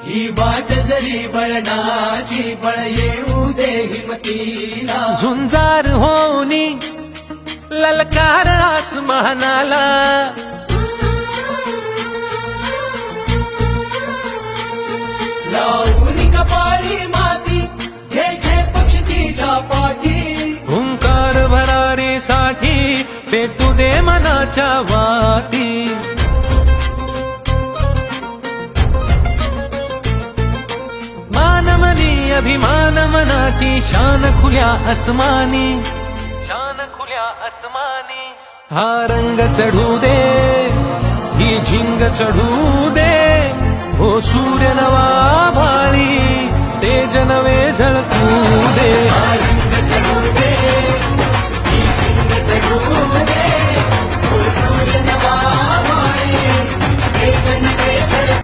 ही वाट जरी बळणाची बळ येऊ दे हिमतीला झुंजार होनी ललकार आसमानाला लावून कपाळी माती घ्यायचे पक्ष तिच्या पाठी हुंकार भरारीसाठी पेटू दे मनाच्या वाती मानमनी अभिमान मनाची शान खुल्या आसमानी शान खुल्या आसमानी हा रंग चढू दे ही झिंग चढू दे हो सूर्य नवा भाळी तेज नवे झळकू दे